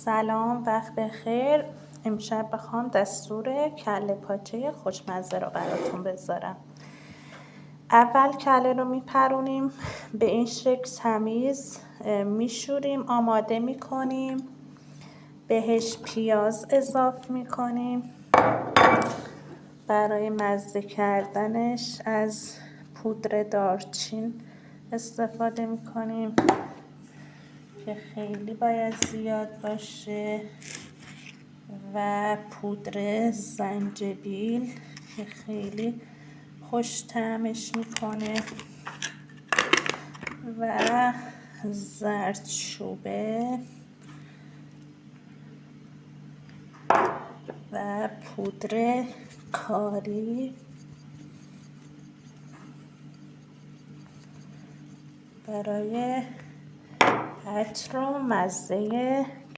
سلام، وقت بخیر. امشب بخوام دستور کله پاچه خوشمزه رو براتون بذارم. اول کله رو میپرونیم، به این شکل تمیز میشوریم، آماده میکنیم، بهش پیاز اضافه میکنیم. برای مزه کردنش از پودر دارچین استفاده میکنیم که خیلی باید زیاد باشه و پودر زنجبیل که خیلی خوش طعمش میکنه و زردچوبه و پودر کاری برای عطر و مزه